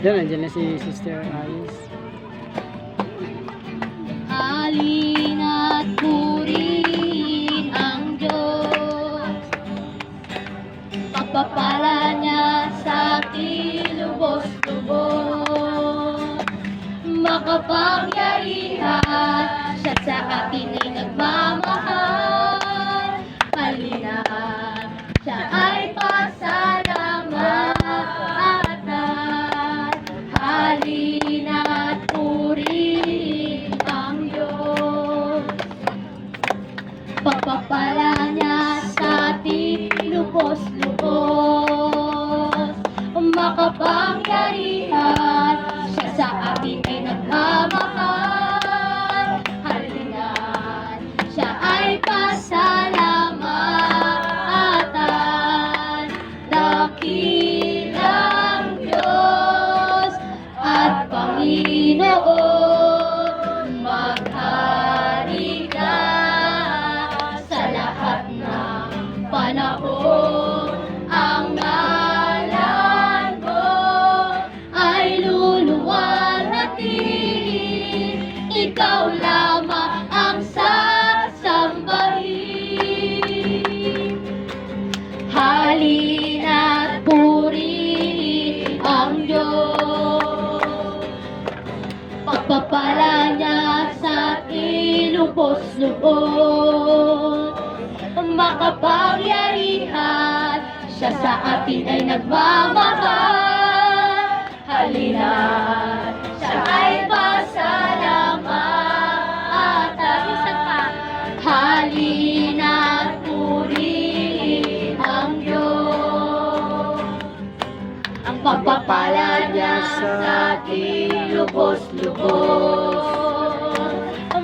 Yan, nandiyan na si Sister Alice. Halina't purihin ang Diyos, pagpapala niya sa atin lubos-lubos. Makapangyarihan siya sa atin ay nagmamahal. Halina't siya ay pasalamatan. Halina't purihin ang Diyos, pagpapala niya sa atin lubos-lubos. Makapangyarihan siya sa atin ay nagmamahal. Halina't siya ay pasalamatan. Dakilang Diyos at Panginoon, maghari ka sa lahat ng panahon. Ang ngalan mo ay luluwalhatiin, ikaw lamang ang sasambahin. Halina't purihin ang Diyos, pagpapala niya sa atin lubos-lubos. Makapangyarihan siya sa atin ay nagmamahal. Halina't siya ay pasalamatan. Isa pa. Halina't purihin ang Diyos, ang pagpapala niya sa atin lubos-lubos.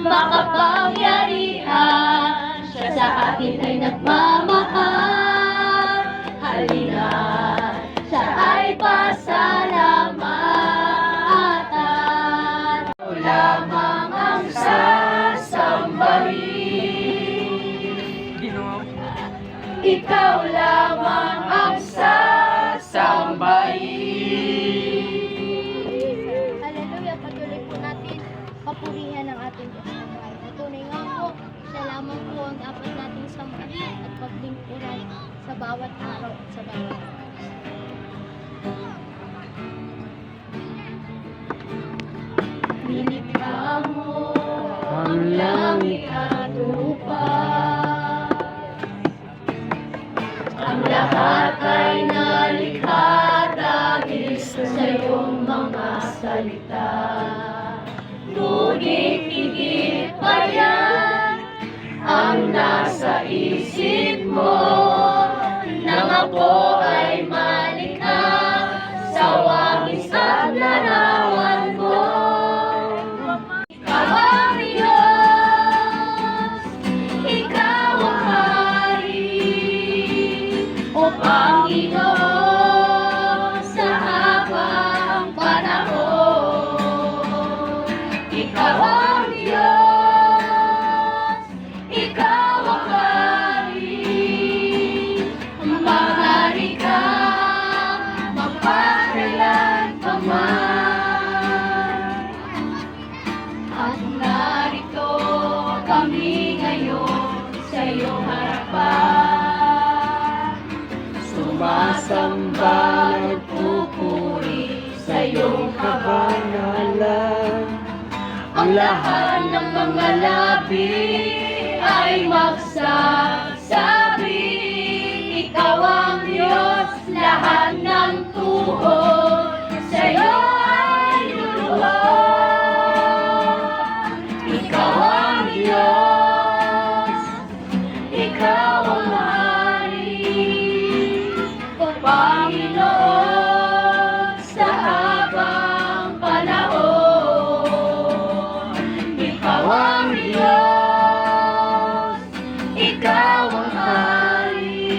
Makapangyarihan siya sa atin ay nagmamahal. Halina't siya ay pasalamatan. Ikaw lamang ang sasambahin, ikaw lamang ang sasambahin. Hallelujah, patuloy po natin papurihan ang ating Diyos na buhay. Tunay nga po, siya lamang po ang dapat nating sambahin at paglingkuran sa bawat araw at sa bawat oras. Nilikha mo ang langit at lupa, ang lahat ay nalikha dahil sa iyong mga salita. Ngunit higit pa yan ang nasa isip mo, nang ako ay malikha sa wangis at larawan mo. Ikaw ang Diyos, ikaw ang hari, o Panginoon sa habang panahon. Ikaw ang Diyos, ikaw ang hari, maghari ka magpakailan pa man. At narito kami ngayon sa iyong harapan, sumasamba nagpupuri sa iyong kabanalan. Ang lahat ng mga labi ay magsasabi, ikaw ang Diyos, lahat ng tuhod sa iyo ay luluhod. Ikaw ang Diyos, ikaw ang hari, o Panginoon sa habang panahon. Ikaw ang Diyos, ikaw ang hari,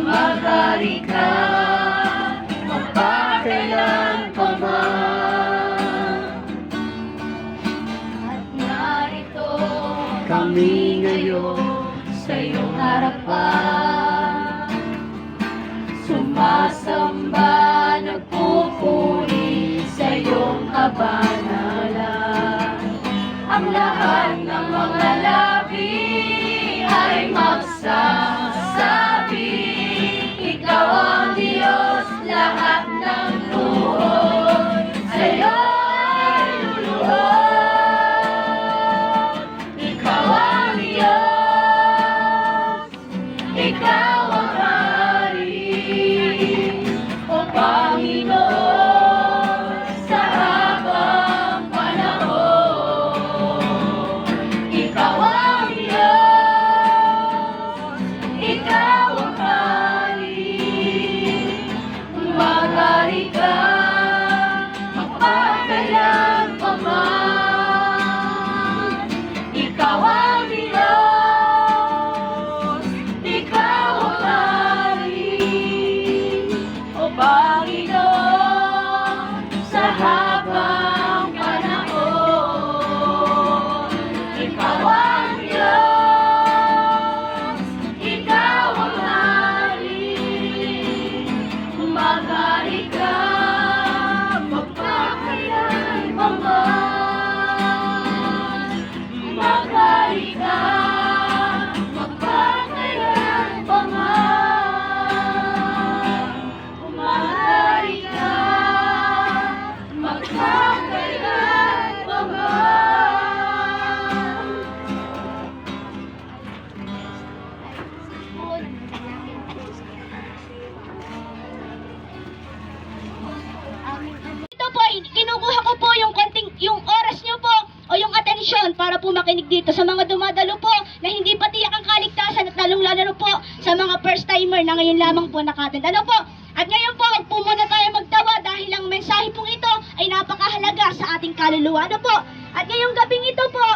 maghari ka magpakailan pa man. At narito kami ngayon sa iyong harapan, sumasamba nagpupuri kabanalan. Ang lahat ng mga labi ay magsasabi, ikaw ang Diyos, lahat ng buhay sa'yo ay luluhod. Ikaw ang Diyos, ikaw ang Hari, o Panginoon, sa habang panahon. Ikaw ang Diyos, ikaw ang Hari, maghari ka, magpakailanman. Ikaw ang Diyos, ikaw ang Hari, o Panginoon, sa habang panahon. Ikaw ang Diyos, ikaw ang Hari, maghari ka, magpakailanman. Maghari ka, magpakailanman. Maghari ka, magpakailanman. Ito po, kinukuha ko po yung oras niyo po o yung atensyon para po makinig dito sa mga dumadalo po na hindi pa tiyak ang kaligtasan at lalong-lalo po sa mga first timer na ngayon lamang po nakatend. Ano po? At ngayon po, wag po muna tayo magtawa dahil ang mensahe pong ito ay napakahalaga sa ating kaluluwa. Ano po? At ngayong gabing ito po,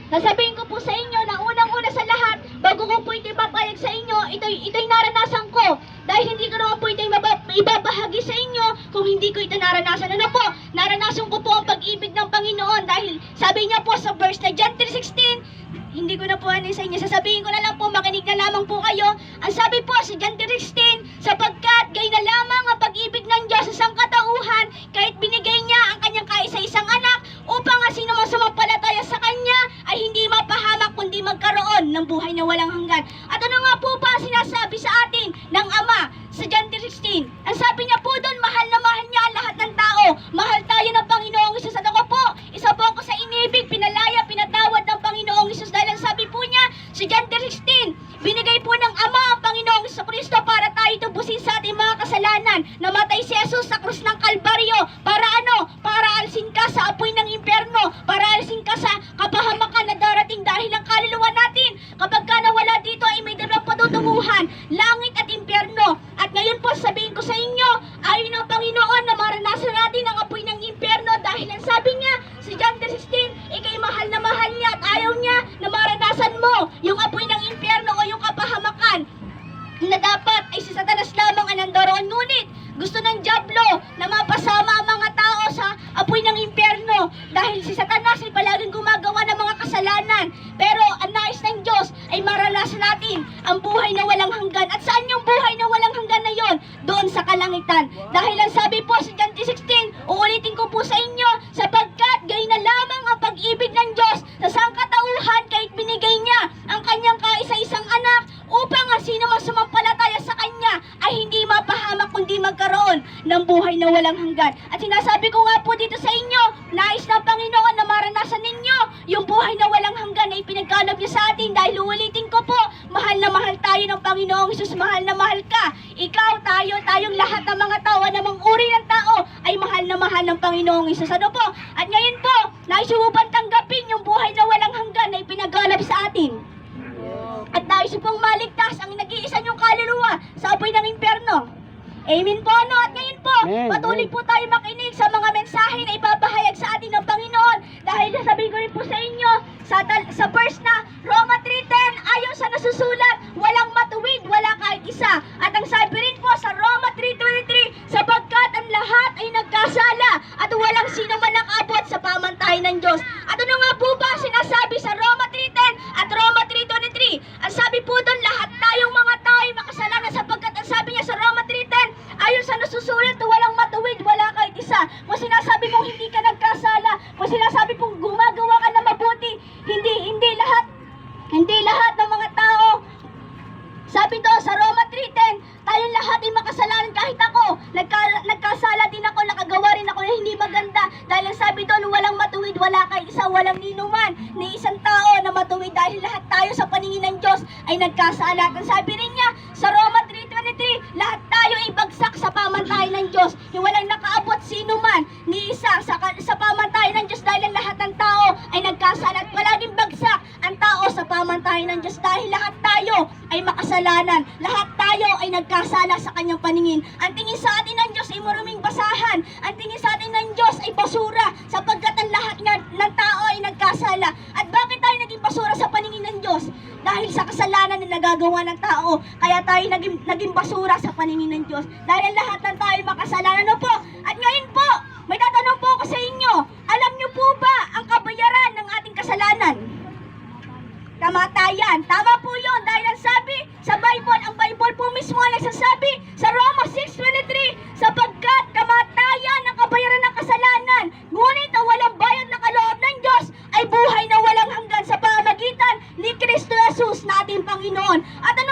sasabihin ko po sa inyo na unang-una sa lahat, bago ko po ito ipapayag sa inyo, ito'y naranasan ko. Dahil hindi ko naman po ito'y ibabahagi sa inyo kung hindi ko ito naranasan. Ano po? Naranasan ko po ang pag-ibig ng Panginoon dahil sabi niya po sa verse na John 3:16, hindi ko na po ano sa inyo, sasabihin ko na lang po, makinig na lamang po kayo. Ang sabi po sa John 3:16, sapagkat gayon na lamang ang pag-ibig ng Diyos sa sangkatauhan, kahit binigay niya ang kanyang kaisa-isang anak, upang ang sino mang sumampalataya sa kanya ay hindi mapahamak kundi magkaroon ng buhay na walang hanggan. At ano nga po ba sinasabi sa atin ng Ama sa John 3:16? Ang sabi niya po doon, mahal na mahal niya ang lahat ng tao. Mahal tayo ng Panginoong Isus. At ako po, isa po ako sa inibig, pinalaya, pinatawad ng Panginoong Isus. Dahil ang sabi po niya sa John 3:16, binigay po ng Ama ang Panginoong Jesucristo para tayo tubusin sa ating mga kasalanan. Namatay si Jesus sa krus ng Kalbaryo. Para ano? Para alisin ka sa apoy ng impyerno. Para alisin ka sa kapahamakan na darating dahil ang kaluluwa natin, kapag ka nawala dito ay may dalawang patutunguhan, langit at impyerno. At ngayon po sabihin ko sa inyo, ayon ng Panginoon na maranasan natin ang apoy ng impyerno dahil ang sabi niya sa John 3:16, ikay mahal na mahal niya at ayaw niya na maranasan mo yung apoy ng impyerno o yung kapahamakan na dapat ay si Satanas lamang ang nandoon. Ngunit gusto ng Diablo na mapasama ang mga tao sa apoy ng impyerno dahil si Satanas ay palaging gumagawa ng mga kasalanan. Pero ang nais ng Diyos ay maranasan natin ang buhay na walang hanggan. At saan yung buhay na walang hanggan na yon? Doon sa kalangitan. Dahil ang sabi po sa John 3:16, uulitin ko po sa inyo, sapagkat gayon na lamang ang pag-ibig ng Diyos sa sangkatauhan kahit binigay niya ang kanyang kaisa-isang anak upang ang sino mang sumampalataya sa kanya ay hindi mapahamak kundi magkaroon ng buhay na walang hanggan. At sinasabi ko nga po dito sa inyo, nais ng Panginoon na maranasan ninyo yung buhay na walang hanggan na ipinagkaloob niya sa atin. Dahil uulitin ko po, mahal na mahal tayo ng Panginoong Hesus. Mahal na mahal ka. Ikaw, tayo, tayong lahat ng mga tao na mang uri ng tao ay mahal na mahal ng Panginoong Hesus. Ano po? At ngayon po, nais mo bang tanggapin yung buhay na walang hanggan na ipinagkaloob sa atin? At nais mo pong maligtas ang nag-iisa niyong kaluluwa sa apoy ng impyerno. Amen po, no? At ngayon po, Amen. patuloy po tayo makinig sa mga mensahe na ipapahayag sa atin ng Panginoon. Dahil sasabihin ko rin po sa inyo, sa verse na Roma 3:10, ayon sa nasusulat, walang matuwid, wala kahit isa. At ang sabi rin po sa Roma 3:23, sapagkat ang lahat ay nagkasala at walang sino man nakaabot sa pamantayan ng Diyos. At ano nga po ba sinasabi sa Roma 3:10 at Roma 3:23? Ang sabi po doon, lahat tayong mga tao ay makasalanan sapagkat ang sabi niya sa Roma 3:10, ayon sa nasusulat, walang matuwid, wala kahit isa. Kung sinasabi mong hindi ka walang ninuman ni isang tao na matuwid dahil lahat tayo sa paningin ng Diyos ay nagkasala. At sabi rin niya sa Roma 3:23, lahat tayo ay bagsak sa pamantayan ng Diyos. Walang nakaabot sino man ni isa sa pamantayan ng Diyos dahil ang lahat ng tao ay nagkasala at palaging bagsak ang tao sa pamantayan ng Diyos dahil lahat tayo ay makasalanan. Lahat tayo ay nagkasala sa kanyang paningin. Ang tingin sa atin ng Diyos ay maruming basahan. Ang tingin sa atin ng Diyos ay basura sapagkat ang lahat ng tao ay nagkasala. At bakit tayo naging basura sa paningin ng Diyos? Dahil sa kasalanan na nagagawa ng tao. Kaya tayo naging basura sa paningin ng Diyos. Dahil ang lahat ng tao ay makasalanan. Ano po? At ngayon po, may tatanong po ako sa inyo. Alam niyo po ba ang kabayaran ng ating kasalanan? Kamatayan. Tama po yun. Dahil ang sabi sa Bible, ang Bible po mismo ang nagsasabi sa Roma 6:23, sapagkat kamatayan ang kabayaran ng kasalanan, ngunit ang walang bayad na kaloob ng Diyos ay buhay na walang hanggan sa pamamagitan ni Kristo Jesus na ating Panginoon. At ano